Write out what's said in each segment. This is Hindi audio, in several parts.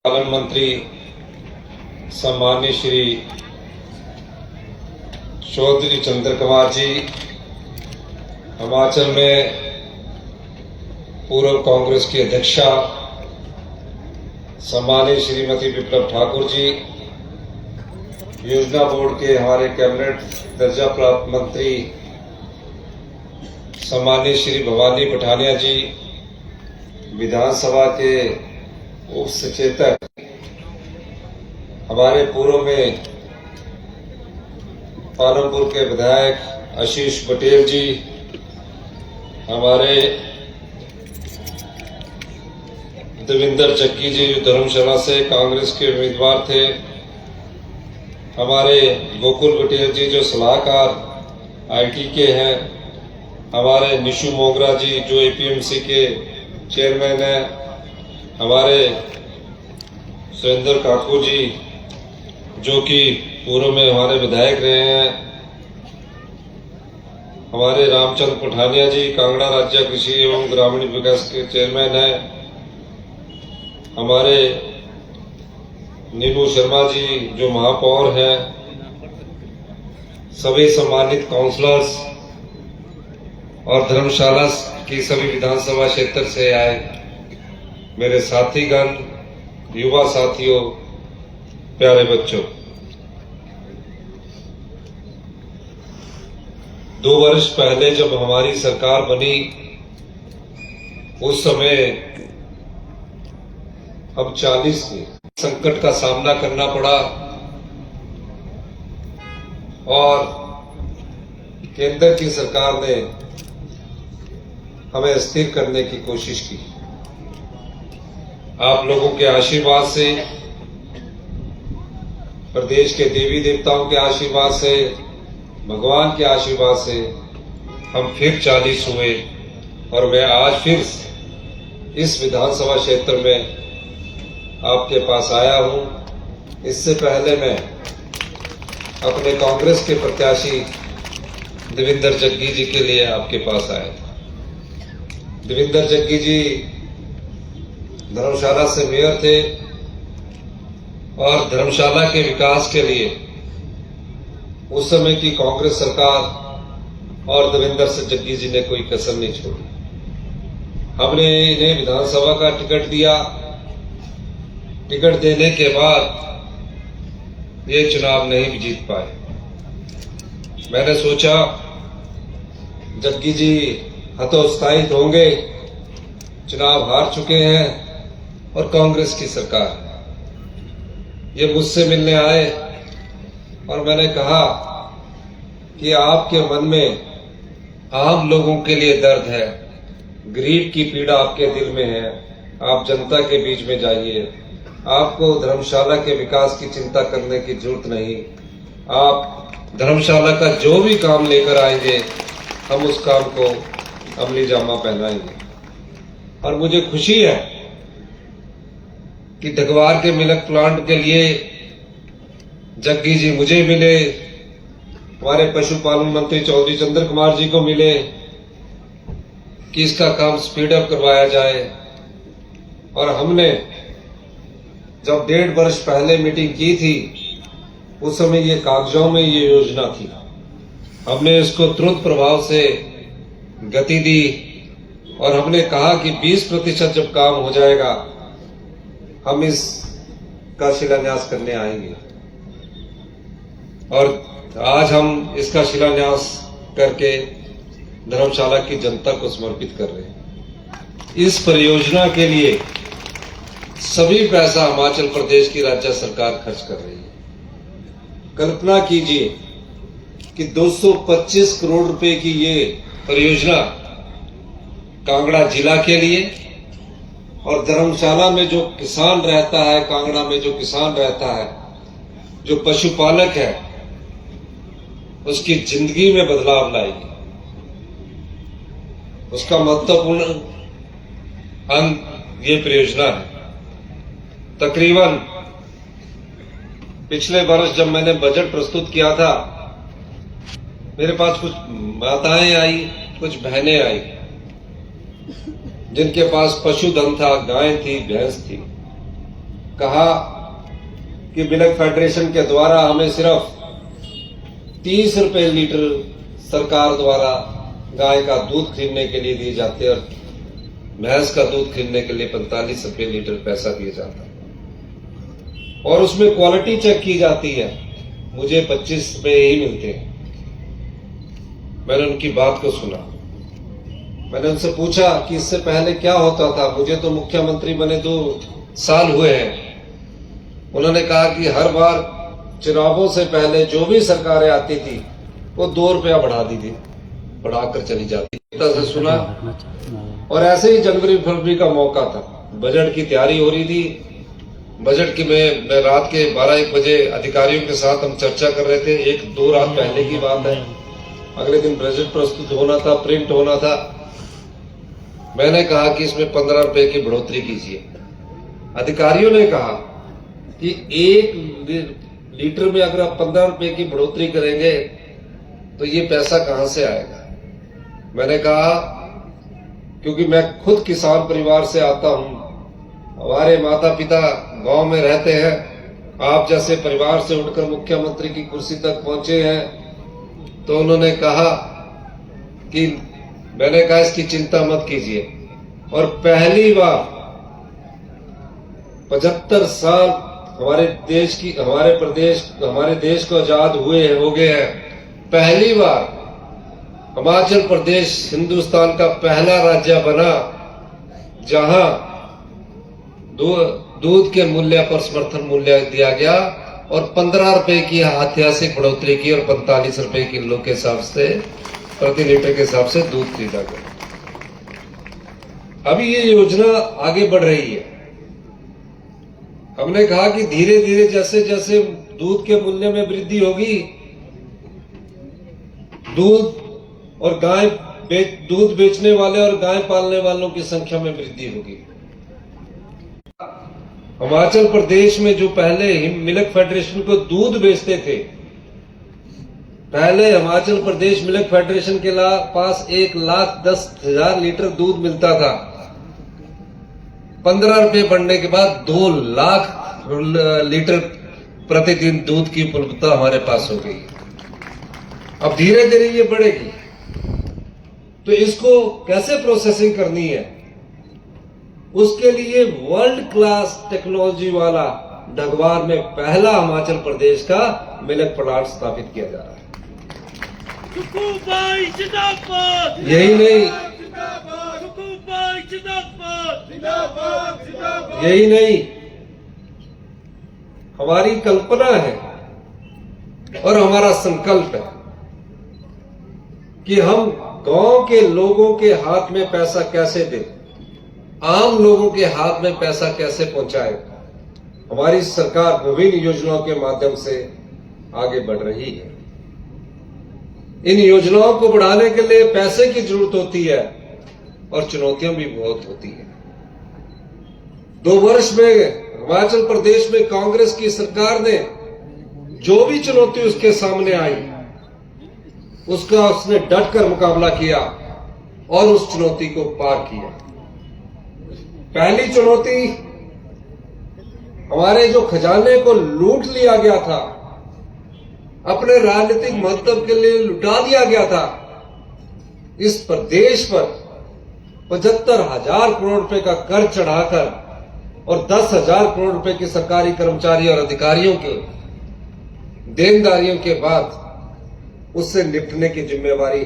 पालन मंत्री सम्माननीय श्री चौधरी चंद्र कुमार जी, हिमाचल में पूर्व कांग्रेस की अध्यक्षा सम्माननीय श्रीमती विप्लव ठाकुर जी, योजना बोर्ड के हमारे कैबिनेट दर्जा प्राप्त मंत्री सम्माननीय श्री भवानी पठानिया जी, विधानसभा के उप सचेतक हमारे पूर्व में पालमपुर के विधायक आशीष पटेल जी, हमारे देवेंद्र जग्गी जी जो धर्मशाला से कांग्रेस के उम्मीदवार थे, हमारे गोकुल पटेल जी जो सलाहकार आईटी के हैं, हमारे निशु मोगरा जी जो एपीएमसी के चेयरमैन हैं, हमारे सुरेंद्र ठाकुर जी जो कि पूर्व में हमारे विधायक रहे हैं, हमारे रामचंद्र पठानिया जी कांगड़ा राज्य कृषि एवं ग्रामीण विकास के चेयरमैन हैं, हमारे नीलू शर्मा जी जो महापौर हैं, सभी सम्मानित काउंसलर्स और धर्मशाला की सभी विधानसभा क्षेत्र से आए मेरे साथीगण, युवा साथियों, प्यारे बच्चों, 2 वर्ष पहले जब हमारी सरकार बनी उस समय हम 40 संकट का सामना करना पड़ा और केंद्र की सरकार ने हमें स्थिर करने की कोशिश की। आप लोगों के आशीर्वाद से, प्रदेश के देवी देवताओं के आशीर्वाद से, भगवान के आशीर्वाद से हम फिर 40 हुए और मैं आज फिर इस विधानसभा क्षेत्र में आपके पास आया हूं। इससे पहले मैं अपने कांग्रेस के प्रत्याशी देवेंद्र जग्गी जी के लिए आपके पास आया था। देवेंद्र जग्गी जी धर्मशाला से मेयर थे और धर्मशाला के विकास के लिए उस समय की कांग्रेस सरकार और देवेंद्र से जग्गी जी ने कोई कसर नहीं छोड़ी। हमने इन्हें विधानसभा का टिकट दिया। टिकट देने के बाद ये चुनाव नहीं जीत पाए। मैंने सोचा जग्गी जी हतोत्साहित होंगे, चुनाव हार चुके हैं और कांग्रेस की सरकार है। ये मुझसे मिलने आए और मैंने कहा कि आपके मन में आम लोगों के लिए दर्द है, गरीब की पीड़ा आपके दिल में है, आप जनता के बीच में जाइए। आपको धर्मशाला के विकास की चिंता करने की जरूरत नहीं। आप धर्मशाला का जो भी काम लेकर आएंगे हम उस काम को अमली जामा पहनाएंगे। और मुझे खुशी है कि ढगवार के मिल्क प्लांट के लिए जग्गी जी मुझे मिले, हमारे पशुपालन मंत्री चौधरी चंद्र कुमार जी को मिले कि इसका काम स्पीड अप करवाया जाए। और हमने जब 1.5 वर्ष पहले मीटिंग की थी उस समय ये कागजों में ये योजना थी। हमने इसको तुरंत प्रभाव से गति दी और हमने कहा कि 20% जब काम हो जाएगा हम इसका शिलान्यास करने आएंगे। और आज हम इसका शिलान्यास करके धर्मशाला की जनता को समर्पित कर रहे हैं। इस परियोजना के लिए सभी पैसा हिमाचल प्रदेश की राज्य सरकार खर्च कर रही है। कल्पना कीजिए कि 225 करोड़ रुपए की ये परियोजना कांगड़ा जिला के लिए और धर्मशाला में जो किसान रहता है, कांगड़ा में जो किसान रहता है, जो पशुपालक है, उसकी जिंदगी में बदलाव लाएगी। उसका महत्वपूर्ण अंग ये परियोजना है। तकरीबन पिछले वर्ष जब मैंने बजट प्रस्तुत किया था, मेरे पास कुछ माताएं आई, कुछ बहनें आई जिनके पास पशुधन था, गाय थी, भैंस थी। कहा कि मिल्क फेडरेशन के द्वारा हमें सिर्फ 30 रुपए लीटर सरकार द्वारा गाय का दूध खरीदने के लिए दिए जाते और भैंस का दूध खरीदने के लिए 45 रुपए लीटर पैसा दिया जाता और उसमें क्वालिटी चेक की जाती है। मुझे 25 रुपए ही मिलते हैं। मैंने उनकी बात को सुना। मैंने उनसे पूछा कि इससे पहले क्या होता था, मुझे तो मुख्यमंत्री बने 2 साल हुए हैं। उन्होंने कहा कि हर बार चुनावों से पहले जो भी सरकारें आती थी वो 2 रुपया बढ़ाकर चली जाती से सुना। और ऐसे ही जनवरी फरवरी का मौका था, बजट की तैयारी हो रही थी। बजट की मैं रात के 12-1 बजे अधिकारियों के साथ हम चर्चा कर रहे थे। 1-2 रात पहले की बात है। अगले दिन बजट प्रस्तुत होना था, प्रिंट होना था। मैंने कहा कि इसमें 15 रुपए की बढ़ोतरी कीजिए। अधिकारियों ने कहा कि 1 लीटर में अगर आप 15 रुपए की बढ़ोतरी करेंगे तो ये पैसा कहां से आएगा। मैंने कहा क्योंकि मैं खुद किसान परिवार से आता हूं, हमारे माता पिता गांव में रहते हैं, आप जैसे परिवार से उठकर मुख्यमंत्री की कुर्सी तक पहुंचे हैं। तो उन्होंने कहा कि मैंने कहा इसकी चिंता मत कीजिए। और पहली बार 75 साल हमारे देश को आजाद हो गए हैं। पहली बार हिमाचल प्रदेश हिंदुस्तान का पहला राज्य बना जहां दूध के मूल्य पर समर्थन मूल्य दिया गया और 15 रुपए की ऐतिहासिक बढ़ोतरी की और 45 रुपए किलो के हिसाब से प्रति लीटर के हिसाब से दूध खरीदा गया। अभी ये योजना आगे बढ़ रही है। हमने कहा कि धीरे धीरे जैसे जैसे दूध के मूल्य में वृद्धि होगी, दूध बेचने वाले और गाय पालने वालों की संख्या में वृद्धि होगी। हिमाचल प्रदेश में जो पहले मिल्क फेडरेशन को दूध बेचते थे, पहले हिमाचल प्रदेश मिल्क फेडरेशन के पास 1,10,000 लीटर दूध मिलता था। 15 रुपए बढ़ने के बाद 2 लाख लीटर प्रतिदिन दूध की उपलब्धता हमारे पास हो गई। अब धीरे धीरे ये बढ़ेगी। तो इसको कैसे प्रोसेसिंग करनी है, उसके लिए वर्ल्ड क्लास टेक्नोलॉजी वाला ढगवार में पहला हिमाचल प्रदेश का मिल्क प्लांट स्थापित किया जा रहा है। यही नहीं, हमारी कल्पना है और हमारा संकल्प है कि हम गांव के लोगों के हाथ में पैसा कैसे दें, आम लोगों के हाथ में पैसा कैसे पहुंचाए। हमारी सरकार विभिन्न योजनाओं के माध्यम से आगे बढ़ रही है। इन योजनाओं को बढ़ाने के लिए पैसे की जरूरत होती है और चुनौतियां भी बहुत होती है। 2 वर्ष में हिमाचल प्रदेश में कांग्रेस की सरकार ने जो भी चुनौती उसके सामने आई, उसका उसने डट कर मुकाबला किया और उस चुनौती को पार किया। पहली चुनौती, हमारे जो खजाने को लूट लिया गया था, अपने राजनीतिक महत्व के लिए लुटा दिया गया था, इस प्रदेश पर 75,000 करोड़ रुपए का कर चढ़ाकर और 10,000 करोड़ रुपए के सरकारी कर्मचारी और अधिकारियों के देनदारियों के बाद उससे निपटने की जिम्मेवारी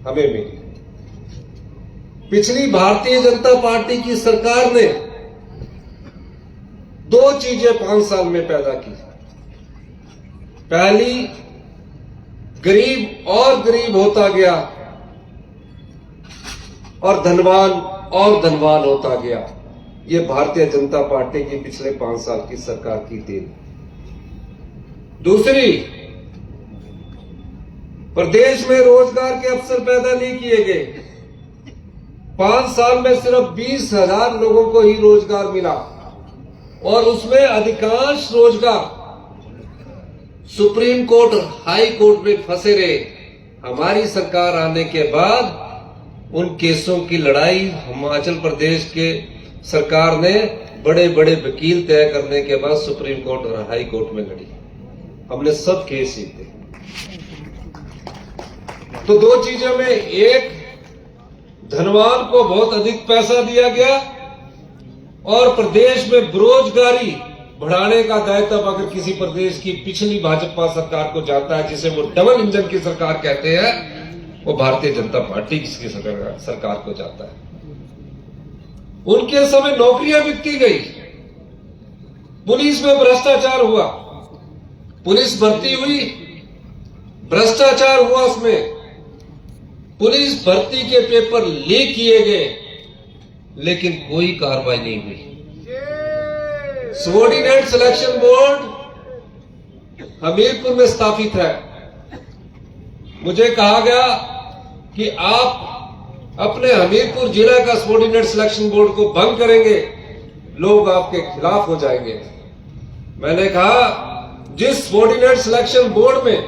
हमें मिली। पिछली भारतीय जनता पार्टी की सरकार ने 2 चीजें 5 साल में पैदा की। पहली, गरीब और गरीब होता गया और धनवान होता गया। ये भारतीय जनता पार्टी की पिछले 5 साल की सरकार की देन। दूसरी, प्रदेश में रोजगार के अवसर पैदा नहीं किए गए। 5 साल में सिर्फ 20,000 लोगों को ही रोजगार मिला और उसमें अधिकांश रोजगार सुप्रीम कोर्ट, हाई कोर्ट में फंसे रहे। हमारी सरकार आने के बाद उन केसों की लड़ाई हिमाचल प्रदेश के सरकार ने बड़े बड़े वकील तय करने के बाद सुप्रीम कोर्ट और हाई कोर्ट में लड़ी। हमने सब केस जीते। तो दो चीजों में, एक धनवान को बहुत अधिक पैसा दिया गया और प्रदेश में बेरोजगारी बढ़ाने का दायित्व अगर किसी प्रदेश की पिछली भाजपा सरकार को जाता है, जिसे वो डबल इंजन की सरकार कहते हैं, वो भारतीय जनता पार्टी की सरकार को जाता है। उनके समय नौकरियां बिकती गई, पुलिस में भ्रष्टाचार हुआ, पुलिस भर्ती हुई, भ्रष्टाचार हुआ, उसमें पुलिस भर्ती के पेपर लीक किए गए, लेकिन कोई कार्रवाई नहीं हुई। सबॉर्डिनेट सिलेक्शन बोर्ड हमीरपुर में स्थापित है। मुझे कहा गया कि आप अपने हमीरपुर जिला का सबॉर्डिनेट सिलेक्शन बोर्ड को भंग करेंगे, लोग आपके खिलाफ हो जाएंगे। मैंने कहा, जिस सबॉर्डिनेट सिलेक्शन बोर्ड में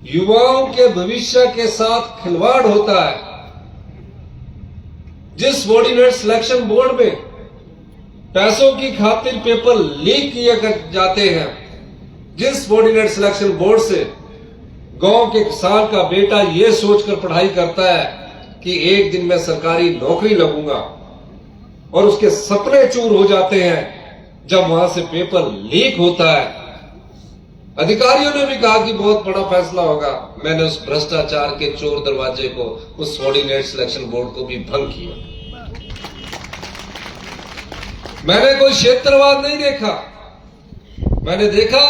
युवाओं के भविष्य के साथ खिलवाड़ होता है, जिस सबॉर्डिनेट सिलेक्शन बोर्ड में पैसों की खातिर पेपर लीक किए जाते हैं, जिस सबॉर्डिनेट सिलेक्शन बोर्ड से गांव के किसान का बेटा ये सोचकर पढ़ाई करता है कि एक दिन मैं सरकारी नौकरी लगूंगा, और उसके सपने चूर हो जाते हैं जब वहां से पेपर लीक होता है। अधिकारियों ने भी कहा कि बहुत बड़ा फैसला होगा। मैंने उस भ्रष्टाचार के चोर दरवाजे को, उस सबॉर्डिनेट सिलेक्शन बोर्ड को भी भंग किया। मैंने कोई क्षेत्रवाद नहीं देखा। मैंने देखा,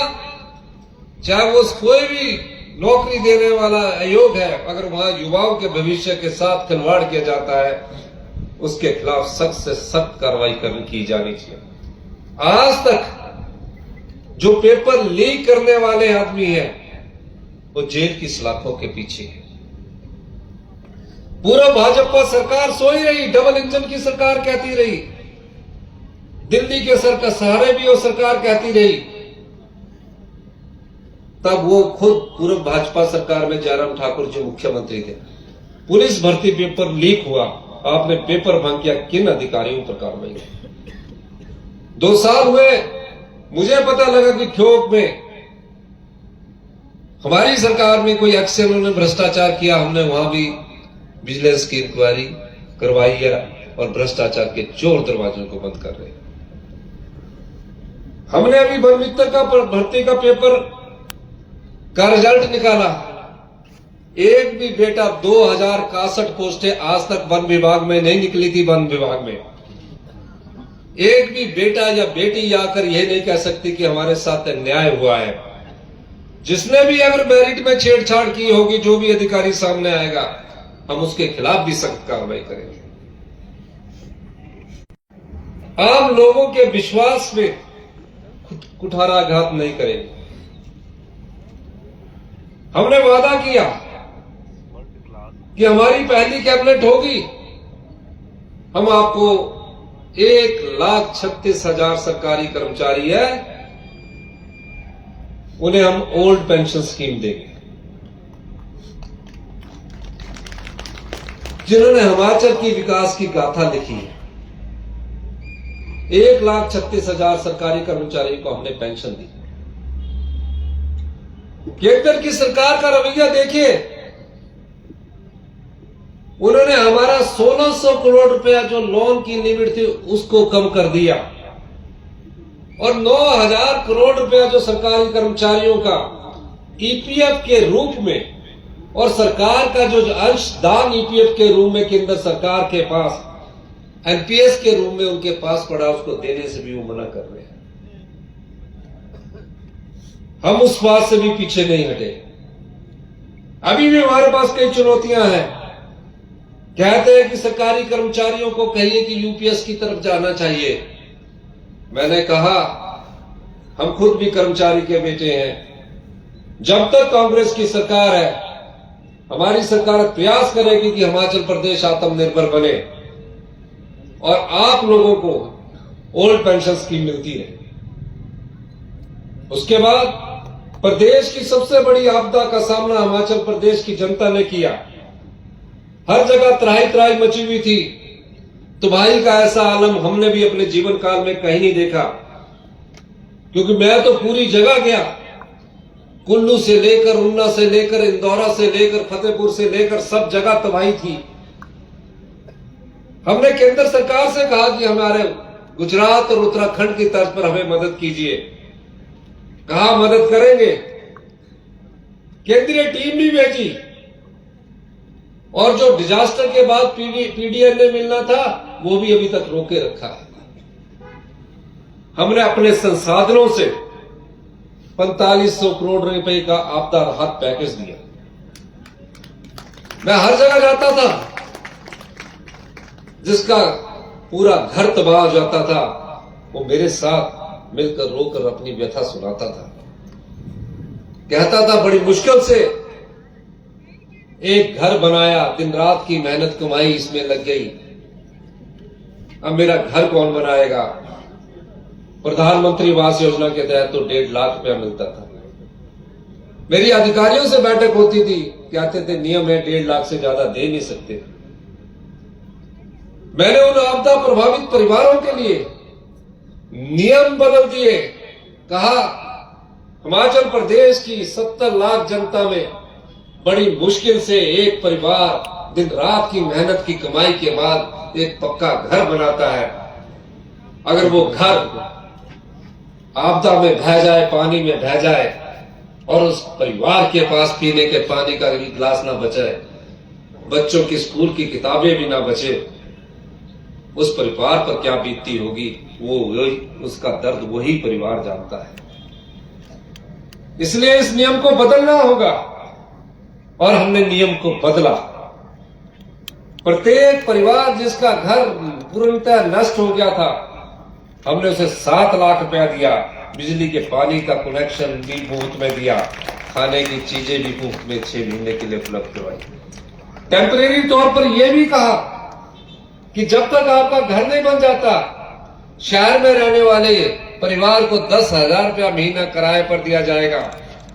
चाहे वो कोई भी नौकरी देने वाला आयोग है, अगर वहां युवाओं के भविष्य के साथ खिलवाड़ किया जाता है, उसके खिलाफ सख्त से सख्त कार्रवाई की जानी चाहिए। आज तक जो पेपर लीक करने वाले आदमी हैं, वो जेल की सलाखों के पीछे है। पूरा भाजपा सरकार सोई रही, डबल इंजन की सरकार कहती रही, दिल्ली के सरकार सहारे भी वो सरकार कहती रही। तब वो खुद पूर्व भाजपा सरकार में जयराम ठाकुर जी मुख्यमंत्री थे। पुलिस भर्ती पेपर लीक हुआ, आपने पेपर भंग किया, किन अधिकारियों पर कार्रवाई की? 2 साल हुए, मुझे पता लगा कि ठोक में हमारी सरकार में कोई एक्शन ने भ्रष्टाचार किया। हमने वहां भी विजिलेंस की इंक्वायरी करवाई है और भ्रष्टाचार के चोर दरवाजों को बंद कर रहे हैं। हमने अभी वन मित्र का भर्ती का पेपर का रिजल्ट निकाला, एक भी बेटा 2061 पोस्टें आज तक वन विभाग में नहीं निकली थी। वन विभाग में एक भी बेटा या बेटी आकर यह नहीं कह सकती कि हमारे साथ अन्याय हुआ है। जिसने भी अगर मेरिट में छेड़छाड़ की होगी, जो भी अधिकारी सामने आएगा, हम उसके खिलाफ भी सख्त कार्रवाई करेंगे। आम लोगों के विश्वास में कुठाराघात नहीं करेंगे। हमने वादा किया कि हमारी पहली कैबिनेट होगी, हम आपको 1,36,000 सरकारी कर्मचारी है, उन्हें हम ओल्ड पेंशन स्कीम देंगे। जिन्होंने हिमाचल की विकास की गाथा लिखी है, 1,36,000 सरकारी कर्मचारियों को हमने पेंशन दी। केंद्र की सरकार का रवैया देखिए, उन्होंने हमारा 1,600 करोड़ रुपया जो लोन की लिमिट थी उसको कम कर दिया, और 9,000 करोड़ रुपया जो सरकारी कर्मचारियों का ईपीएफ के रूप में और सरकार का जो अंशदान ईपीएफ के रूप में केंद्र सरकार के पास एनपीएस के रूप में उनके पास पड़ा, उसको देने से भी वो मना कर रहे हैं। हम उस बात से भी पीछे नहीं हटे। अभी भी हमारे पास कई चुनौतियां हैं। कहते हैं कि सरकारी कर्मचारियों को कहिए कि यूपीएस की तरफ जाना चाहिए। मैंने कहा, हम खुद भी कर्मचारी के बेटे हैं। जब तक कांग्रेस की सरकार है, हमारी सरकार प्रयास करेगी कि हिमाचल प्रदेश आत्मनिर्भर बने और आप लोगों को ओल्ड पेंशन स्कीम मिलती रहे। उसके बाद प्रदेश की सबसे बड़ी आपदा का सामना हिमाचल प्रदेश की जनता ने किया। हर जगह त्राही त्राही मची हुई थी। तबाही का ऐसा आलम हमने भी अपने जीवन काल में कहीं नहीं देखा, क्योंकि मैं तो पूरी जगह गया, कुल्लू से लेकर, उन्ना से लेकर, इंदौरा से लेकर, फतेहपुर से लेकर, सब जगह तबाही थी। हमने केंद्र सरकार से कहा कि हमारे गुजरात और उत्तराखंड की तर्ज पर हमें मदद कीजिए। कहा मदद करेंगे, केंद्रीय टीम भी भेजी, और जो डिजास्टर के बाद पीडीएनए मिलना था वो भी अभी तक रोके रखा है। हमने अपने संसाधनों से 4500 करोड़ रुपए का आपदा राहत पैकेज दिया। मैं हर जगह जाता था, जिसका पूरा घर तबाह हो जाता था वो मेरे साथ मिलकर रोकर अपनी व्यथा सुनाता था, कहता था बड़ी मुश्किल से एक घर बनाया, दिन रात की मेहनत कमाई इसमें लग गई, अब मेरा घर कौन बनाएगा। प्रधानमंत्री आवास योजना के तहत तो 1.5 लाख रुपया मिलता था। मेरी अधिकारियों से बैठक होती थी, कहते थे नियम है 1.5 लाख से ज्यादा दे नहीं सकते। मैंने उन आपदा प्रभावित परिवारों के लिए नियम बदल दिए। कहा हिमाचल प्रदेश की 70 लाख जनता में बड़ी मुश्किल से एक परिवार दिन रात की मेहनत की कमाई के बाद एक पक्का घर बनाता है। अगर वो घर आपदा में बह जाए, पानी में बह जाए, और उस परिवार के पास पीने के पानी का भी गिलास ना बचे, बच्चों की स्कूल की किताबें भी ना बचे, उस परिवार पर क्या बीतती होगी वो उसका दर्द वही परिवार जानता है। इसलिए इस नियम को बदलना होगा, और हमने नियम को बदला। प्रत्येक परिवार जिसका घर पूर्णतः नष्ट हो गया था, हमने उसे 7 लाख रुपया दिया। बिजली के पानी का कनेक्शन भी मुफ्त में दिया, खाने की चीजें भी मुफ्त में 6 महीने के लिए उपलब्ध करवाई। टेम्परेरी तौर पर यह भी कहा कि जब तक आपका घर नहीं बन जाता, शहर में रहने वाले परिवार को 10,000 रुपया महीना किराए पर दिया जाएगा,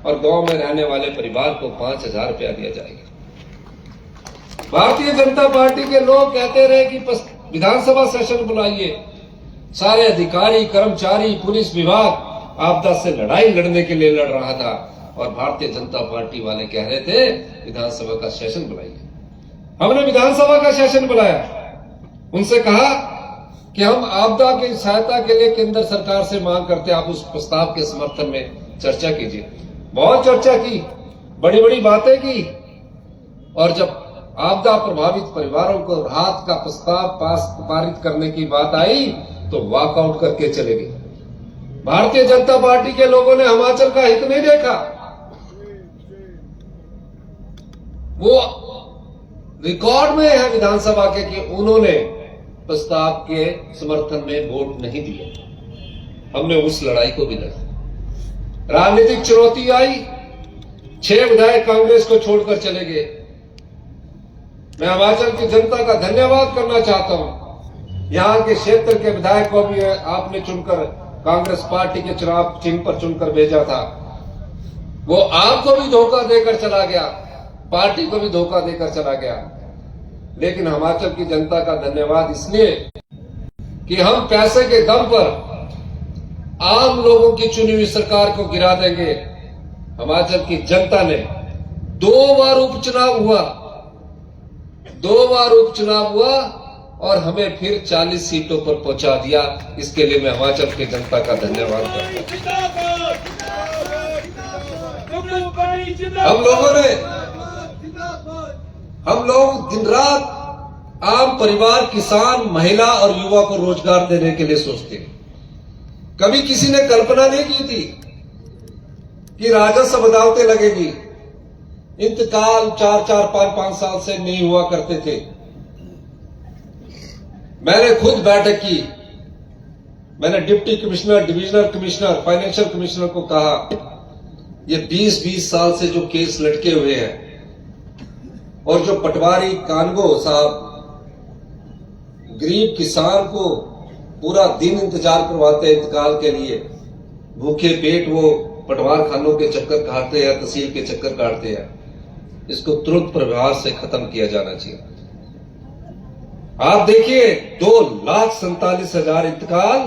और गांव में रहने वाले परिवार को 5,000 रुपया दिया जाएगा। भारतीय जनता पार्टी के लोग कहते रहे कि विधानसभा सेशन बुलाइए, सारे अधिकारी, कर्मचारी, पुलिस विभाग आपदा से लड़ाई लड़ने के लिए लड़ रहा था, और भारतीय जनता पार्टी वाले कह रहे थे विधानसभा का सेशन बुलाइए। हमने विधानसभा का सेशन बुलाया, उनसे कहा कि हम आपदा की सहायता के लिए केंद्र सरकार से मांग करते हैं, आप उस प्रस्ताव के समर्थन में चर्चा कीजिए। बहुत चर्चा की, बड़ी बड़ी बातें की, और जब आपदा प्रभावित परिवारों को राहत का प्रस्ताव पारित करने की बात आई तो वॉकआउट करके चले गए। भारतीय जनता पार्टी के लोगों ने हिमाचल का हित नहीं देखा, वो रिकॉर्ड में है विधानसभा के कि उन्होंने प्रस्ताव के समर्थन में वोट नहीं दिए। हमने उस लड़ाई को भी लड़ा। राजनीतिक चुनौती आई, 6 विधायक कांग्रेस को छोड़कर चले गए। मैं हिमाचल की जनता का धन्यवाद करना चाहता हूं। यहां के क्षेत्र के विधायक को भी आपने चुनकर कांग्रेस पार्टी के चुनाव चिन्ह पर चुनकर भेजा था। वो आपको भी धोखा देकर चला गया, पार्टी को भी धोखा देकर चला गया। लेकिन हिमाचल की जनता का धन्यवाद इसलिए कि हम पैसे के दम पर आम लोगों की चुनी हुई सरकार को गिरा देंगे। हिमाचल की जनता ने 2 बार उपचुनाव हुआ और हमें फिर 40 सीटों पर पहुंचा दिया। इसके लिए मैं हिमाचल की जनता का धन्यवाद करता हूं। हम लोग दिन रात आम परिवार, किसान, महिला और युवा को रोजगार देने के लिए सोचते हैं। कभी किसी ने कल्पना नहीं की थी कि राजस्व अदालतें लगेगी। इंतकाल 4-4, 5-5 साल से नहीं हुआ करते थे। मैंने खुद बैठक की, मैंने deputy commissioner, divisional commissioner, financial commissioner को कहा ये 20-20 साल से जो केस लटके हुए हैं, और जो पटवारी कानगो साहब गरीब किसान को पूरा दिन इंतजार करवाते हैं इंतकाल के लिए, भूखे पेट वो पटवार खानों के चक्कर काटते हैं, तहसील के चक्कर काटते हैं, इसको तुरंत प्रभाव से खत्म किया जाना चाहिए। आप देखिए 2,47,000 इंतकाल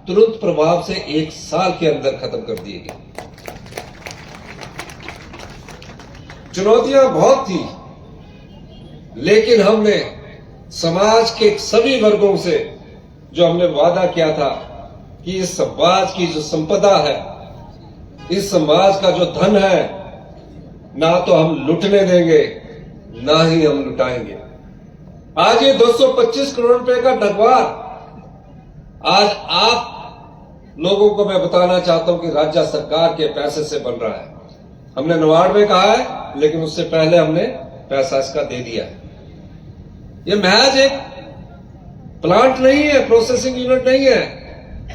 तुरंत प्रभाव से 1 साल के अंदर खत्म कर दिए गए। चुनौतियां बहुत थी, लेकिन हमने समाज के सभी वर्गों से जो हमने वादा किया था कि इस समाज की जो संपदा है, इस समाज का जो धन है, ना तो हम लुटने देंगे ना ही हम लुटाएंगे। आज ये 225 करोड़ रुपए का ढगवार आज आप लोगों को मैं बताना चाहता हूं कि राज्य सरकार के पैसे से बन रहा है। हमने 99 कहा है, लेकिन उससे पहले हमने पैसा इसका दे दिया है। ये महज एक प्लांट नहीं है, प्रोसेसिंग यूनिट नहीं है,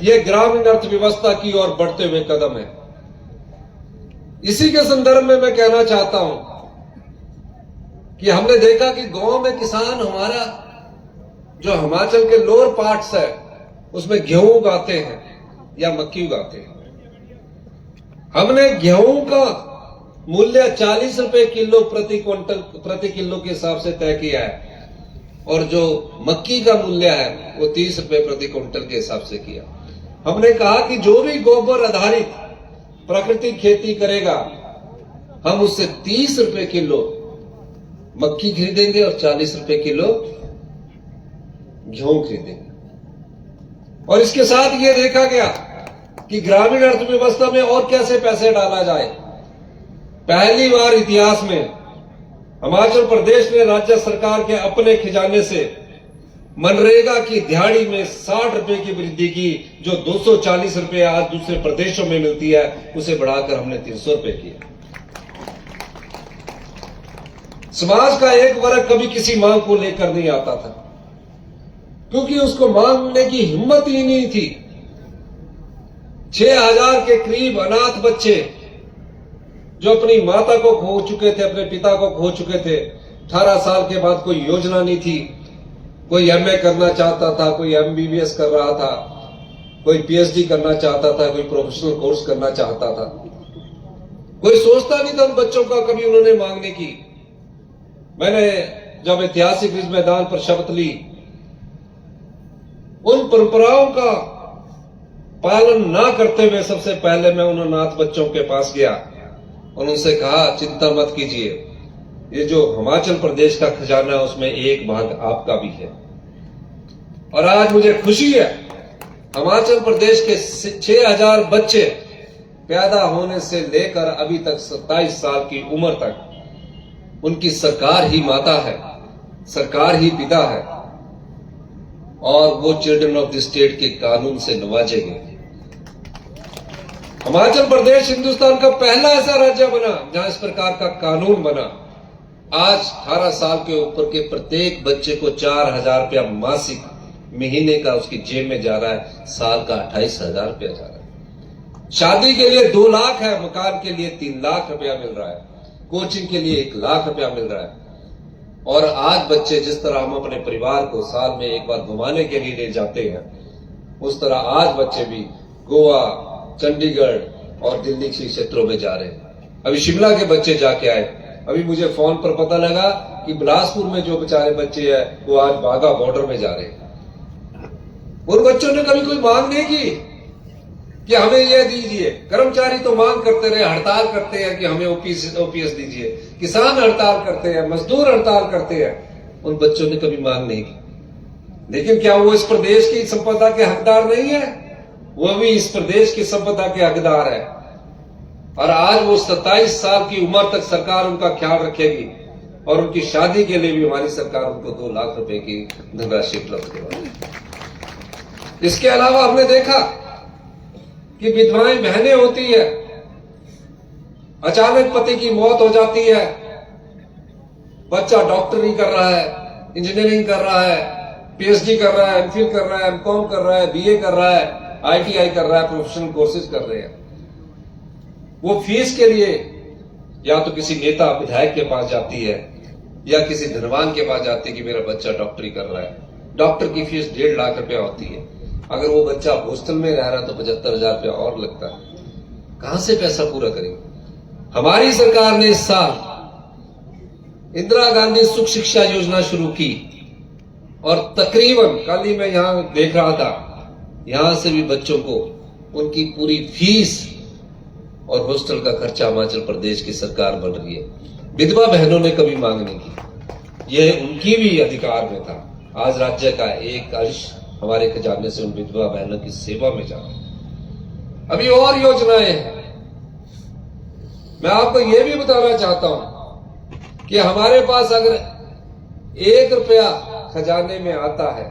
ये ग्रामीण अर्थव्यवस्था की ओर बढ़ते हुए कदम है। इसी के संदर्भ में मैं कहना चाहता हूं कि हमने देखा कि गांव में किसान हमारा जो हिमाचल के लोअर पार्ट्स है उसमें गेहूं उगाते हैं या मक्की उगाते हैं। हमने गेहूं का मूल्य 40 रुपए किलो प्रति किलो के हिसाब से तय किया है, और जो मक्की का मूल्य है वो 30 रुपए प्रति क्विंटल के हिसाब से किया। हमने कहा कि जो भी गोबर आधारित प्राकृतिक खेती करेगा, हम उससे 30 रुपए किलो मक्की खरीदेंगे और 40 रुपए किलो गेहूं खरीदेंगे। और इसके साथ ये देखा गया कि ग्रामीण अर्थव्यवस्था में और कैसे पैसे डाला जाए। पहली बार इतिहास में हिमाचल प्रदेश ने राज्य सरकार के अपने खजाने से मनरेगा की दिहाड़ी में 60 रुपए की वृद्धि की। जो 240 रुपए आज दूसरे प्रदेशों में मिलती है, उसे बढ़ाकर हमने 300 रुपए किया। समाज का एक वर्ग कभी किसी मांग को लेकर नहीं आता था, क्योंकि उसको मांगने की हिम्मत ही नहीं थी। 6,000 के करीब अनाथ बच्चे जो अपनी माता को खो चुके थे, अपने पिता को खो चुके थे। 18 साल के बाद कोई योजना नहीं थी। कोई एमए करना चाहता था, कोई एमबीबीएस कर रहा था, कोई पीएचडी करना चाहता था, कोई प्रोफेशनल कोर्स करना चाहता था। कोई सोचता नहीं था उन बच्चों का कभी उन्होंने मांगने की। मैंने जब ऐतिहासिक रिज मैदान पर शपथ ली, उन परंपराओं का पालन ना करते हुए सबसे पहले मैं उन अनाथ बच्चों के पास गया और उनसे कहा, चिंता मत कीजिए, ये जो हिमाचल प्रदेश का खजाना है उसमें एक भाग आपका भी है। और आज मुझे खुशी है, हिमाचल प्रदेश के 6,000 बच्चे पैदा होने से लेकर अभी तक 27 साल की उम्र तक उनकी सरकार ही माता है, सरकार ही पिता है, और वो चिल्ड्रन ऑफ द स्टेट के कानून से नवाजे गए। हिमाचल प्रदेश हिंदुस्तान का पहला ऐसा राज्य बना जहां इस प्रकार का कानून बना। आज 18 साल के ऊपर के प्रत्येक बच्चे को 4,000 रुपया मासिक महीने का उसकी जेब में जा रहा है, साल का 28,000 रुपया जा रहा है। शादी के लिए 2 लाख है, मकान के लिए 3 लाख रुपया मिल रहा है, कोचिंग के लिए 1 लाख रुपया मिल रहा है। और आज बच्चे जिस तरह हम अपने परिवार को साल में एक बार घुमाने के लिए ले जाते हैं, उस तरह आज बच्चे भी गोवा, चंडीगढ़ और दिल्ली के क्षेत्रों में जा रहे हैं। अभी शिमला के बच्चे जाके आए। अभी मुझे फोन पर पता लगा कि बिलासपुर में जो बेचारे बच्चे हैं वो आज बाघा बॉर्डर में जा रहे हैं। उन बच्चों ने कभी कोई मांग नहीं की कि हमें यह दीजिए। कर्मचारी तो मांग करते रहे, हड़ताल करते हैं कि हमें ओपीएस दीजिए, किसान हड़ताल करते हैं, मजदूर हड़ताल करते हैं। उन बच्चों ने कभी मांग नहीं की। लेकिन क्या वो इस प्रदेश की संपदा के हकदार नहीं है? वो भी इस प्रदेश की संपदा के हकदार है। और आज वो 27 साल की उम्र तक सरकार उनका ख्याल रखेगी, और उनकी शादी के लिए भी हमारी सरकार उनको 2 लाख रुपए की धनराशि उपलब्ध करवाएगी। इसके अलावा हमने देखा कि विधवाएं बहनें होती है, अचानक पति की मौत हो जाती है, बच्चा डॉक्टरी कर रहा है, इंजीनियरिंग कर रहा है, पीएचडी कर रहा है, एमफिल कर रहा है, एमकॉम कर रहा है, बीए कर रहा है, आईटीआई कर रहा है, प्रोफेशनल कोर्सेज कर रहे हैं। वो फीस के लिए या तो किसी नेता विधायक के पास जाती है या किसी धनवान के पास जाती है कि मेरा बच्चा डॉक्टरी कर रहा है। डॉक्टर की फीस 1.5 लाख रुपया होती है। अगर वो बच्चा हॉस्टल में रह रहा है तो 75,000 रुपया और लगता है। कहां से पैसा पूरा करेंगे? हमारी सरकार ने इस साल इंदिरा गांधी सुख शिक्षा योजना शुरू की, और तकरीबन कल ही मैं यहां देख रहा था, यहां से भी बच्चों को उनकी पूरी फीस और हॉस्टल का खर्चा हिमाचल प्रदेश की सरकार बन रही है। विधवा बहनों ने कभी मांग नहीं की, यह उनकी भी अधिकार में था। आज राज्य का एक अंश हमारे खजाने से उन विधवा बहनों की सेवा में जा रहा है। अभी और योजनाएं हैं। मैं आपको यह भी बताना चाहता हूं कि हमारे पास अगर 1 रुपया खजाने में आता है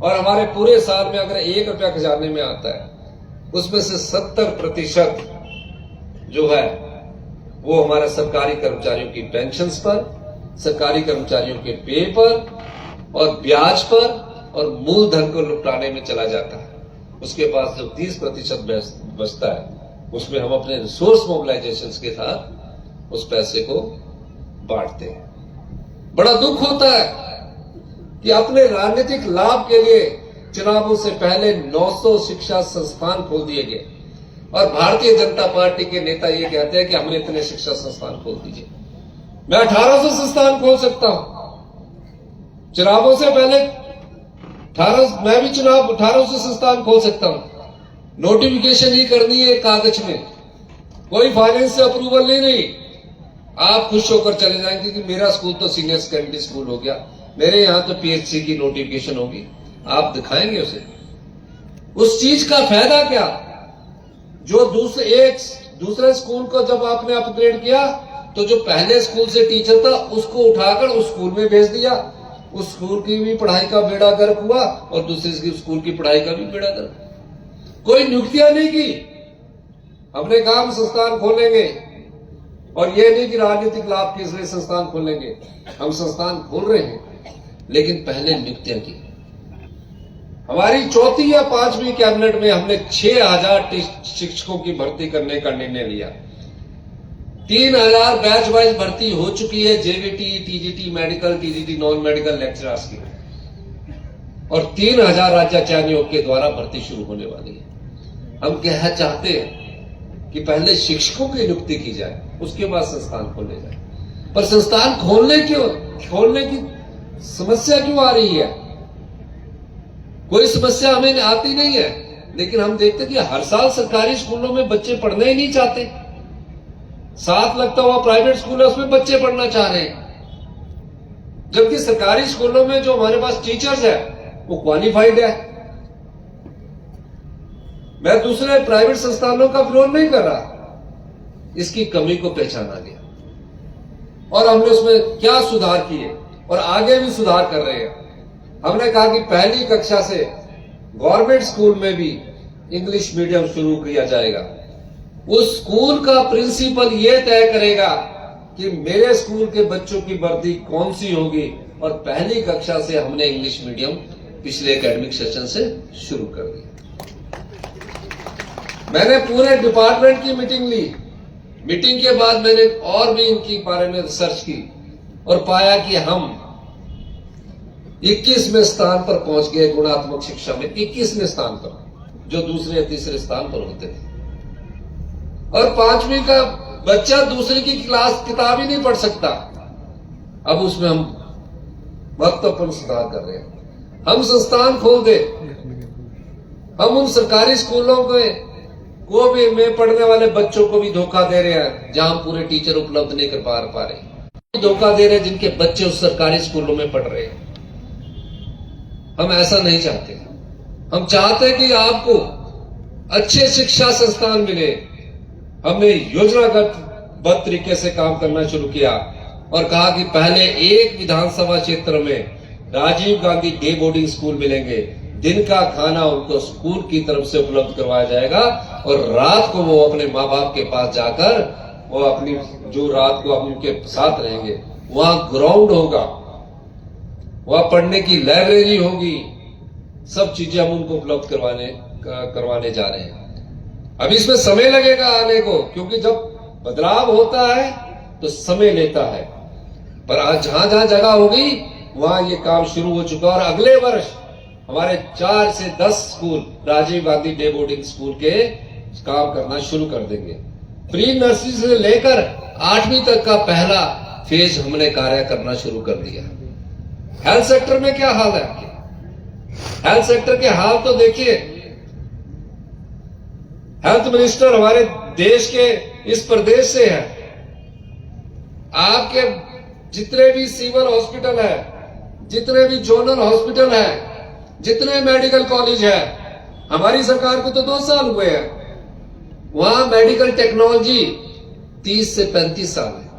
और हमारे पूरे साल में अगर 1 रुपया खजाने में आता है, उसमें से 70% जो है वो हमारे सरकारी कर्मचारियों की पेंशन्स पर, सरकारी कर्मचारियों के पे पर और ब्याज पर और मूलधन को लुटाने में चला जाता है। उसके पास जो 30% बचता है, उसमें हम अपने रिसोर्स मोबिलाइजेशन के साथ उस पैसे को बांटते हैं। बड़ा दुख होता है कि अपने राजनीतिक लाभ के लिए चुनावों से पहले 900 शिक्षा संस्थान खोल दिए गए और भारतीय जनता पार्टी के नेता ये कहते हैं कि हमने इतने शिक्षा संस्थान खोल दीजिए। मैं 1800 संस्थान खोल सकता हूं। चुनावों से पहले मैं भी 1800 संस्थान खोल सकता हूं। नोटिफिकेशन ही करनी है कागज में, कोई फाइनेंस से अप्रूवल नहीं। आप खुश होकर चले जाएंगे कि मेरा स्कूल तो सीनियर सेकेंडरी स्कूल हो गया, मेरे यहां तो पीएचसी की नोटिफिकेशन होगी। आप दिखाएंगे उसे, उस चीज का फायदा क्या? जो दूसरे स्कूल को जब आपने अपग्रेड किया तो जो पहले स्कूल से टीचर था उसको उठाकर उस स्कूल में भेज दिया। उस स्कूल की भी पढ़ाई का बेड़ा गर्क हुआ और दूसरे स्कूल की पढ़ाई का भी बेड़ा गर्क। कोई नियुक्तियां नहीं की। हमने कहा हम संस्थान खोलेंगे, और ये नहीं कि राजनीतिक लाभ के इसलिए संस्थान खोलेंगे। हम संस्थान खोल रहे हैं, लेकिन पहले नियुक्तियां की। हमारी 4वीं या 5वीं कैबिनेट में हमने 6000 शिक्षकों की भर्ती करने का निर्णय लिया। 3000 बैच वाइज भर्ती हो चुकी है, JVT, TGT, medical, TGT, non medical lecturers की, और 3000 राज्य चयन आयोग के द्वारा भर्ती शुरू होने वाली है। हम क्या चाहते हैं कि पहले शिक्षकों की नियुक्ति की जाए, उसके बाद संस्थान खोले जाए। पर संस्थान खोलने की समस्या क्यों आ रही है? कोई समस्या हमें आती नहीं है, लेकिन हम देखते कि हर साल सरकारी स्कूलों में बच्चे पढ़ना ही नहीं चाहते। साथ लगता हुआ प्राइवेट स्कूल है, उसमें बच्चे पढ़ना चाह रहे हैं, जबकि सरकारी स्कूलों में जो हमारे पास टीचर्स है वो क्वालिफाइड है। मैं दूसरे प्राइवेट संस्थानों का विरोध नहीं कर रहा, इसकी कमी को पहचाना गया और हमने उसमें क्या सुधार किए और आगे भी सुधार कर रहे हैं। हमने कहा कि पहली कक्षा से गवर्नमेंट स्कूल में भी इंग्लिश मीडियम शुरू किया जाएगा। उस स्कूल का प्रिंसिपल यह तय करेगा कि मेरे स्कूल के बच्चों की वर्दी कौन सी होगी, और पहली कक्षा से हमने इंग्लिश मीडियम पिछले एकेडमिक सेशन से शुरू कर दिया। मैंने पूरे डिपार्टमेंट की मीटिंग ली। मीटिंग के बाद मैंने और भी इनके बारे में रिसर्च की और पाया कि हम 21वें स्थान पर पहुंच गए गुणात्मक शिक्षा में। 21वें स्थान पर, जो दूसरे या तीसरे स्थान पर होते थे। और 5वीं का बच्चा दूसरी की क्लास किताब ही नहीं पढ़ सकता। अब उसमें हम महत्वपूर्ण सुधार कर रहे हैं। हम संस्थान खोल दे, हम उन सरकारी स्कूलों को भी में पढ़ने वाले बच्चों को भी धोखा दे रहे हैं, जहां पूरे टीचर उपलब्ध नहीं कर पा रहे। धोखा दे रहे हैं जिनके बच्चे उस सरकारी स्कूलों में पढ़ रहे हैं। हम ऐसा नहीं चाहते। हम चाहते हैं कि आपको अच्छे शिक्षा संस्थान मिले। हमने योजनाबद्ध तरीके से काम करना शुरू किया और कहा कि पहले एक विधानसभा क्षेत्र में Rajiv Gandhi day boarding school मिलेंगे। दिन का खाना उनको स्कूल की तरफ से उपलब्ध करवाया जाएगा और रात को वो अपने माँ बाप के पास जाकर वो अपनी जो रात को उनके साथ रहेंगे। वहां ग्राउंड होगा, वहां पढ़ने की लाइब्रेरी होगी, सब चीजें हम उनको उपलब्ध करवाने जा रहे हैं। अब इसमें समय लगेगा आने को, क्योंकि जब बदलाव होता है तो समय लेता है। पर आज जहां जहां जगह होगी वहां ये काम शुरू हो चुका है और अगले वर्ष हमारे 4 से 10 school Rajiv Gandhi day boarding school के काम करना शुरू कर देंगे। प्री नर्सरी से लेकर 8वीं तक का पहला फेज हमने कार्य करना शुरू कर दिया। हेल्थ सेक्टर में क्या हाल है? हेल्थ सेक्टर के हाल तो देखिए। हेल्थ मिनिस्टर हमारे देश के इस प्रदेश से है। आपके जितने भी सिविल हॉस्पिटल है, जितने भी जोनल हॉस्पिटल है, जितने मेडिकल कॉलेज है, हमारी सरकार को तो 2 साल हुए हैं। वहां मेडिकल टेक्नोलॉजी 30 से 35 साल है।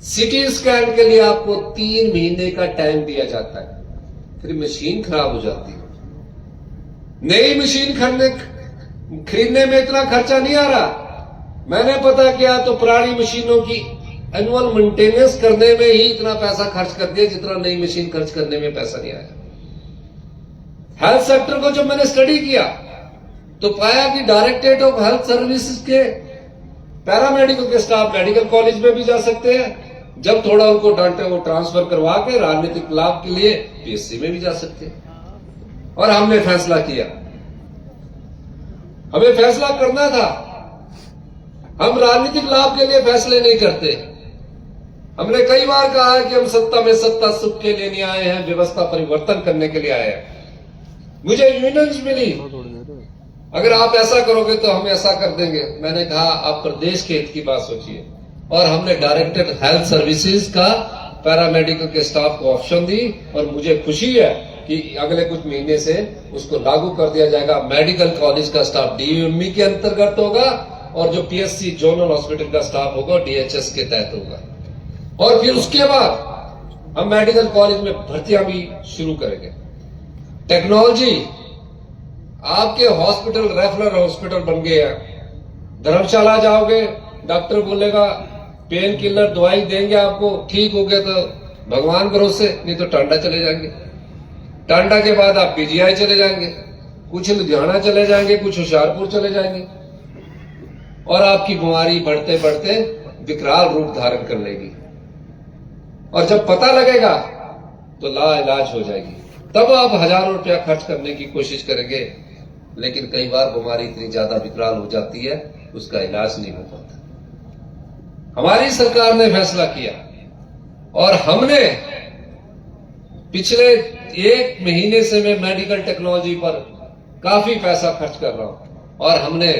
सिटी स्कैन के लिए आपको 3 महीने का टाइम दिया जाता है, फिर मशीन खराब हो जाती है। नई मशीन खरीदने में इतना खर्चा नहीं आ रहा। मैंने पता किया तो पुरानी मशीनों की एनुअल मेंटेनेंस करने में ही इतना पैसा खर्च कर दिया जितना नई मशीन खर्च करने में पैसा नहीं आया। हेल्थ सेक्टर को जब मैंने स्टडी किया तो पाया कि डायरेक्टरेट ऑफ हेल्थ सर्विसेज के पैरामेडिकल के स्टाफ मेडिकल कॉलेज में भी जा सकते हैं। जब थोड़ा उनको डांटे वो ट्रांसफर करवा के राजनीतिक लाभ के लिए पीएससी में भी जा सकते हैं। और हमने फैसला किया, हमें फैसला करना था। हम राजनीतिक लाभ के लिए फैसले नहीं करते। हमने कई बार कहा है कि हम सत्ता में सत्ता सुख के लिए नहीं आए हैं, व्यवस्था परिवर्तन करने के लिए आए हैं। मुझे यूनियंस मिली, अगर आप ऐसा करोगे तो हम ऐसा कर देंगे। मैंने कहा आप प्रदेश के हित की बात सोचिए। और हमने डायरेक्टर हेल्थ सर्विसेज का पैरामेडिकल के स्टाफ को ऑप्शन दी और मुझे खुशी है कि अगले कुछ महीने से उसको लागू कर दिया जाएगा। मेडिकल कॉलेज का स्टाफ डीयूएमई के अंतर्गत होगा और जो पीएससी जोनल हॉस्पिटल का स्टाफ होगा डीएचएस के तहत होगा। और फिर उसके बाद हम मेडिकल कॉलेज में भर्तियां भी शुरू करेंगे। टेक्नोलॉजी, आपके हॉस्पिटल रेफरल हॉस्पिटल बन गए हैं। धर्मशाला जाओगे, डॉक्टर बोलेगा पेन किलर दवाई देंगे आपको, ठीक हो गया तो भगवान भरोसे, नहीं तो टांडा चले जाएंगे। टांडा के बाद आप पीजीआई चले जाएंगे, कुछ लुधियाना चले जाएंगे, कुछ होशियारपुर चले जाएंगे और आपकी बीमारी बढ़ते बढ़ते विकराल रूप धारण कर लेगी। और जब पता लगेगा तो लाइलाज हो जाएगी। तब आप हजारों रुपया खर्च करने की कोशिश करेंगे, लेकिन कई बार बीमारी इतनी ज्यादा विकराल हो जाती है उसका इलाज नहीं हो पाता। हमारी सरकार ने फैसला किया और हमने पिछले 1 महीने से मैं मेडिकल टेक्नोलॉजी पर काफी पैसा खर्च कर रहा हूं। और हमने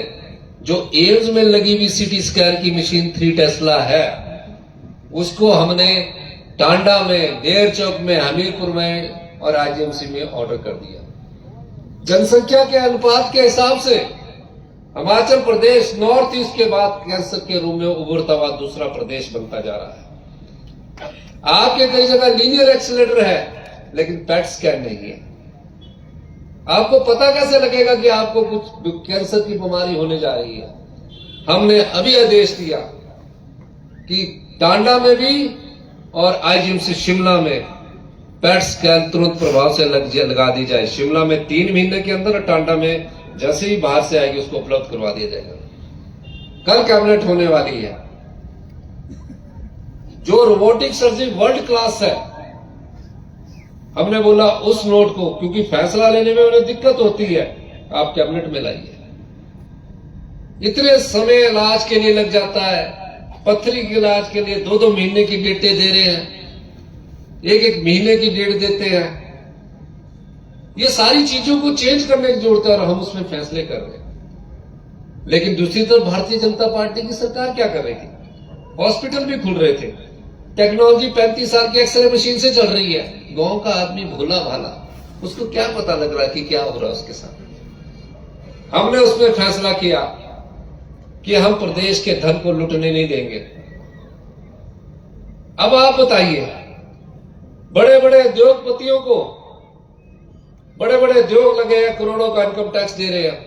जो एम्स में लगी हुई सिटी स्कैन की मशीन 3 टेस्ला है, उसको हमने टांडा में, देर चौक में, हमीरपुर में और आईजीएमसी में ऑर्डर कर दिया। जनसंख्या के अनुपात के हिसाब से हिमाचल प्रदेश नॉर्थ ईस्ट के बाद कैंसर के रूप में उभरता हुआ दूसरा प्रदेश बनता जा रहा है। आपके कई जगह लीनियर एक्सीलरेटर है लेकिन पेट स्कैन नहीं है। आपको पता कैसे लगेगा कि आपको कुछ कैंसर की बीमारी होने जा रही है? हमने अभी आदेश दिया कि टांडा में भी और आईजीएमसी शिमला में पेट स्कैन तुरंत प्रभाव से लगा दी जाए। शिमला में 3 महीने के अंदर और टांडा में जैसे ही बाहर से आएगी उसको उपलब्ध करवा दिया जाएगा। कल कैबिनेट होने वाली है। जो रोबोटिक सर्जरी वर्ल्ड क्लास है, हमने बोला उस नोट को, क्योंकि फैसला लेने में उन्हें दिक्कत होती है, आप कैबिनेट में लाइए। इतने समय इलाज के लिए लग जाता है, पथरी के इलाज के लिए 2-2 महीने की डेटें दे रहे हैं, 1-1 महीने की डेट देते हैं। ये सारी चीजों को चेंज करने की जरूरत है और हम उसमें फैसले कर रहे हैं। लेकिन दूसरी तरफ भारतीय जनता पार्टी की सरकार क्या कर रही थी? हॉस्पिटल भी खुल रहे थे, टेक्नोलॉजी 35 साल की एक्सरे मशीन से चल रही है। गांव का आदमी भोला भाला, उसको क्या पता लग रहा है कि क्या हो रहा है उसके साथ। हमने उसमें फैसला किया कि हम प्रदेश के धन को लुटने नहीं देंगे। अब आप बताइए, बड़े बड़े उद्योगपतियों को बड़े बड़े उद्योग लगे हैं, करोड़ों का इनकम टैक्स दे रहे हैं,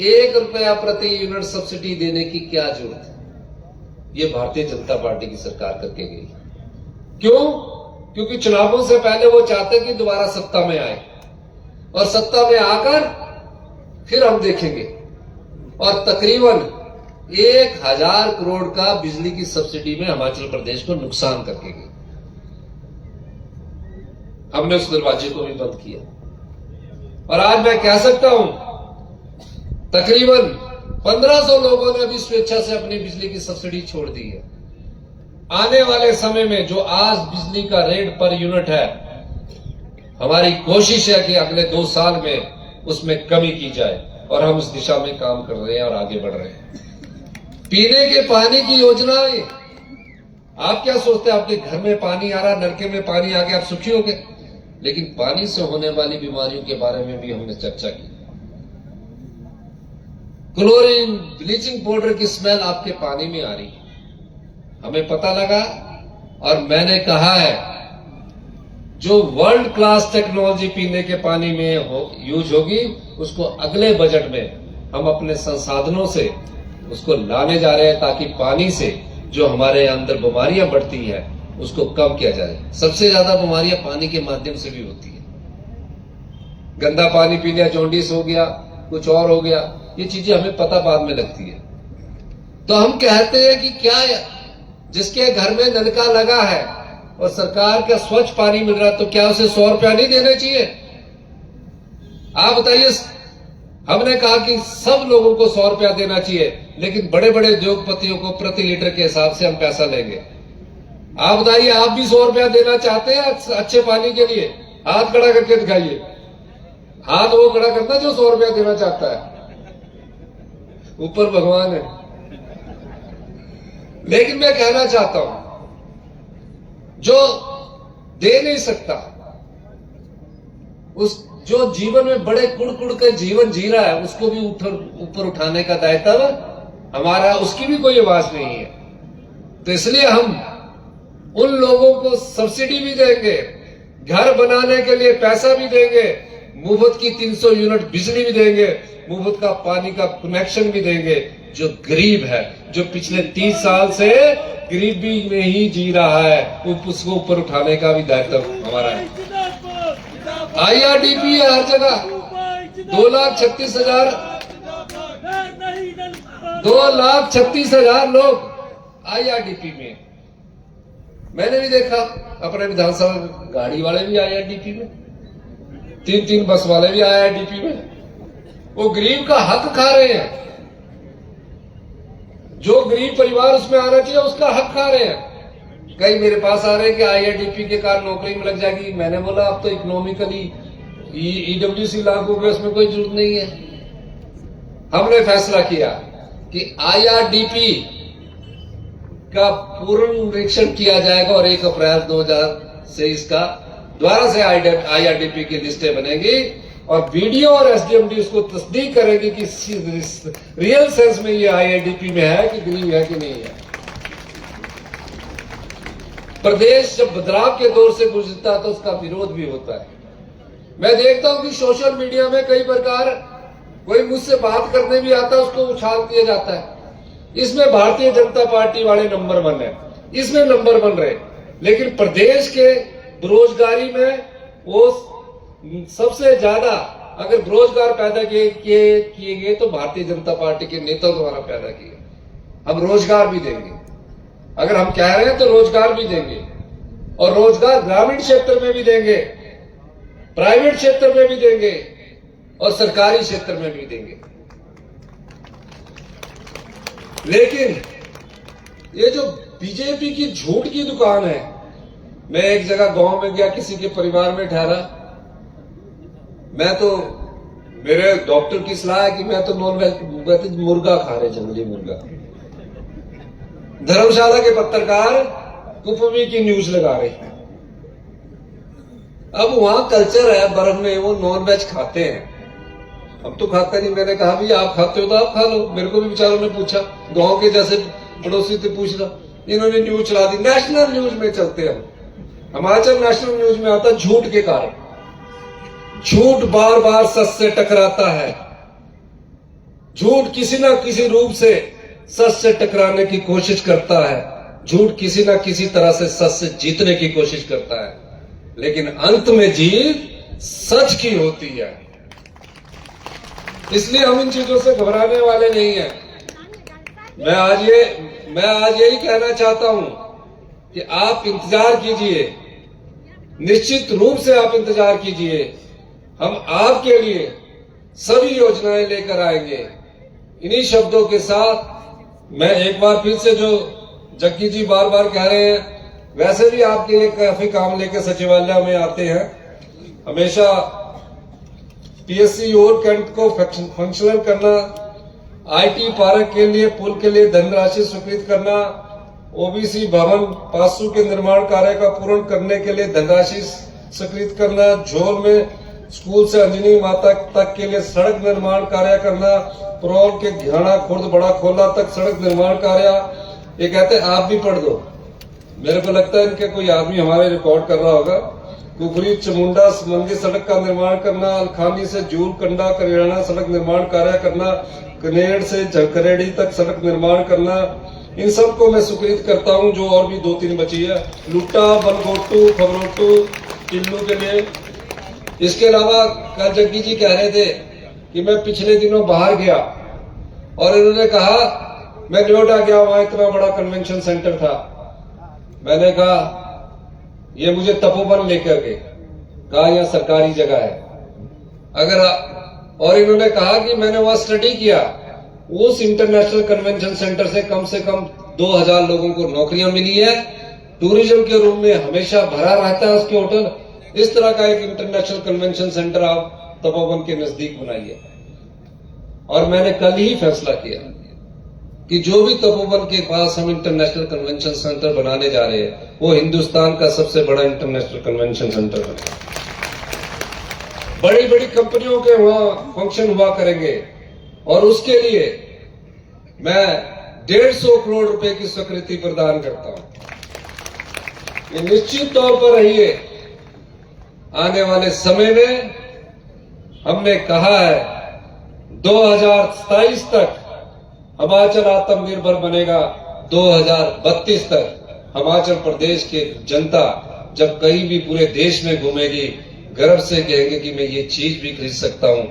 1 रुपया प्रति यूनिट सब्सिडी देने की क्या जरूरत है? ये भारतीय जनता पार्टी की सरकार करके गई। क्यों? क्योंकि चुनावों से पहले वो चाहते कि दोबारा सत्ता में आए और सत्ता में आकर फिर हम देखेंगे। और तकरीबन 1000 करोड़ का बिजली की सब्सिडी में हिमाचल प्रदेश को नुकसान करके गई। हमने उस दरवाजे को भी बंद किया और आज मैं कह सकता हूं तकरीबन 1500 लोगों ने अभी स्वेच्छा से अपनी बिजली की सब्सिडी छोड़ दी है। आने वाले समय में जो आज बिजली का रेट पर यूनिट है हमारी कोशिश है कि अगले 2 साल में उसमें कमी की जाए और हम उस दिशा में काम कर रहे हैं और आगे बढ़ रहे हैं। पीने के पानी की योजनाएं, आप क्या सोचते हैं आपके घर में पानी आ रहा, नलके में पानी आ गया, आप सुखी हो गए? लेकिन पानी से होने वाली बीमारियों के बारे में भी हमने चर्चा की। क्लोरीन, ब्लीचिंग पाउडर की स्मेल आपके पानी में आ रही है, हमें पता लगा और मैंने कहा है जो वर्ल्ड क्लास टेक्नोलॉजी पीने के पानी में यूज होगी उसको अगले बजट में हम अपने संसाधनों से उसको लाने जा रहे हैं ताकि पानी से जो हमारे अंदर बीमारियां बढ़ती हैं उसको कम किया जाए। सबसे ज्यादा बीमारियां पानी के माध्यम से भी होती है। गंदा पानी पी लिया, जॉन्डिस हो गया, कुछ और हो गया, ये चीजें हमें पता बाद में लगती है। तो हम कहते हैं कि क्या जिसके घर में नलका लगा है और सरकार का स्वच्छ पानी मिल रहा है तो क्या उसे 100 रुपया नहीं देने चाहिए? आप बताइए। हमने कहा कि सब लोगों को 100 रुपया देना चाहिए, लेकिन बड़े बड़े उद्योगपतियों को प्रति लीटर के हिसाब से हम पैसा लेंगे। आप बताइए, आप भी 100 रुपया देना चाहते हैं अच्छे पानी के लिए? हाथ खड़ा करके दिखाइए। हाथ वो खड़ा करना जो 100 रुपया देना चाहता है। ऊपर भगवान है। लेकिन मैं कहना चाहता हूं जो दे नहीं सकता, उस जो जीवन में बड़े कुड़ के जीवन जी रहा है उसको भी ऊपर उठाने का दायित्व हमारा, उसकी भी कोई आवाज नहीं है। तो इसलिए हम उन लोगों को सब्सिडी भी देंगे, घर बनाने के लिए पैसा भी देंगे, मुफ्त की 300 यूनिट बिजली भी देंगे, मुफ्त का पानी का कनेक्शन भी देंगे। जो गरीब है, जो पिछले 30 साल से गरीबी में ही जी रहा है, उसको ऊपर उठाने का भी दायित्व हमारा है। IRDP है हर जगह। 2,36,000 लोग IRDP में। मैंने भी देखा अपने विधानसभा, गाड़ी वाले भी IRDP में, 3-3 बस वाले भी IRDP में। वो गरीब का हक खा रहे हैं। जो गरीब परिवार उसमें आना चाहिए उसका हक खा रहे हैं। कई मेरे पास आ रहे हैं कि IRDP के कारण नौकरी में लग जाएगी। मैंने बोला अब तो इकोनॉमिकली EWC लागू हो गया, उसमें कोई जरूरत नहीं है। हमने फैसला किया कि IRDP का पूर्ण निरीक्षण किया जाएगा और 1 अप्रैल 2000 से इसका दोबारा से IRDP की लिस्टें बनेगी और BDO और SDMD उसको तस्दीक करेंगे कि रियल सेंस में ये IRDP में है कि गरीब है कि नहीं है। प्रदेश जब बदलाव के दौर से गुजरता है तो उसका विरोध भी होता है। मैं देखता हूं कि सोशल मीडिया में कई प्रकार कोई मुझसे बात करने भी आता है, उसको उछाल दिया जाता है। इसमें भारतीय जनता पार्टी वाले नंबर 1 है, इसमें नंबर 1 रहे, लेकिन प्रदेश के बेरोजगारी में वो सबसे ज्यादा अगर बेरोजगार पैदा किए गए तो भारतीय जनता पार्टी के नेताओं द्वारा पैदा किए। हम रोजगार भी देंगे, अगर हम कह रहे हैं तो रोजगार भी देंगे, और रोजगार ग्रामीण क्षेत्र में भी देंगे, प्राइवेट क्षेत्र में भी देंगे और सरकारी क्षेत्र में भी देंगे। लेकिन ये जो बीजेपी की झूठ की दुकान है, मैं एक जगह गांव में गया, किसी के परिवार में ठहरा, मैं तो मेरे डॉक्टर की सलाह है कि मैं तो नॉन वेज मुर्गा खा रहे, जंगली मुर्गा। धर्मशाला के पत्रकार कुपवी की न्यूज लगा रहे। अब वहां कल्चर है बर्फ में वो नॉन वेज खाते हैं, हम तो खाते नहीं। मैंने कहा भी आप खाते हो तो आप खा लो। मेरे को भी बेचारों ने पूछा, गांव के जैसे पड़ोसी से पूछना, इन्होंने न्यूज चला दी। नेशनल न्यूज में चलते हम, हिमाचल नेशनल न्यूज में आता झूठ के कारण। झूठ बार बार सच से टकराता है, झूठ किसी ना किसी रूप से सच से टकराने की कोशिश करता है, झूठ किसी ना किसी तरह से सच से जीतने की कोशिश करता है, लेकिन अंत में जीत सच की होती है। इसलिए हम इन चीजों से घबराने वाले नहीं हैं। मैं आज यही कहना चाहता हूं कि आप इंतजार कीजिए, निश्चित रूप से आप इंतजार कीजिए। हम आपके लिए सभी योजनाएं लेकर आएंगे। इन्हीं शब्दों के साथ मैं एक बार फिर से, जो जग्गी जी बार बार कह रहे हैं, वैसे भी आपके लिए काफी काम लेकर सचिवालय में आते हैं, हमेशा पीएससी और कैंट को फंक्शनल करना, आईटी पार्क के लिए पुल के लिए धनराशि स्वीकृत करना, ओबीसी भवन पासू के निर्माण कार्य का पूर्ण करने के लिए धनराशि स्वीकृत करना, झोल में स्कूल से अंजनी माता तक के लिए सड़क निर्माण कार्य करना, परौल के घियाना खुर्द बड़ा खोला तक सड़क निर्माण कार्य। ये कहते आप भी पढ़ दो, मेरे को लगता है इनके कोई आदमी हमारे रिकॉर्ड कर रहा होगा। कुफरी चमुंडा संबंधी सड़क का निर्माण करना, अलखानी से जूल कंडा करियाना सड़क निर्माण कार्य करना, कनेड़ से झकरेड़ी तक सड़क निर्माण करना, इन सब को मैं स्वीकृत करता हूं। जो और भी 2-3 बची है, लुट्टा बनगोटू खबरोटू टिल्लू के लिए। इसके अलावा कल जग्गी जी कह रहे थे कि मैं पिछले दिनों बाहर गया और इन्होंने कहा मैं नोएडा गया, वहां इतना बड़ा कन्वेंशन सेंटर था। मैंने कहा ये मुझे तपोवन लेकर गए, कहा यह सरकारी जगह है। और इन्होंने कहा कि मैंने वहां स्टडी किया, उस इंटरनेशनल कन्वेंशन सेंटर से कम 2000 लोगों को नौकरियां मिली है। टूरिज्म के रूम में हमेशा भरा रहता है उसके होटल। इस तरह का एक इंटरनेशनल कन्वेंशन सेंटर आप तपोवन के नजदीक बनाइए। और मैंने कल ही फैसला किया कि जो भी तपोवन के पास हम इंटरनेशनल कन्वेंशन सेंटर बनाने जा रहे हैं वो हिंदुस्तान का सबसे बड़ा इंटरनेशनल कन्वेंशन सेंटर बनेगा। बड़ी बड़ी कंपनियों के वहां फंक्शन हुआ करेंगे और उसके लिए मैं 150 करोड़ रुपए की स्वीकृति प्रदान करता हूं। ये निश्चित तौर पर रहिए, आने वाले समय में हमने कहा है 2027 तक हिमाचल आत्मनिर्भर बनेगा। 2032 तक हिमाचल प्रदेश की जनता जब कहीं भी पूरे देश में घूमेगी गर्व से कहेंगे कि मैं ये चीज भी खरीद सकता हूं।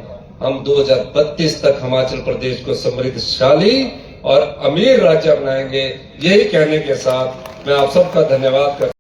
हम 2032 तक हिमाचल प्रदेश को समृद्धशाली और अमीर राज्य बनाएंगे। यही कहने के साथ मैं आप सबका धन्यवाद करता हूं।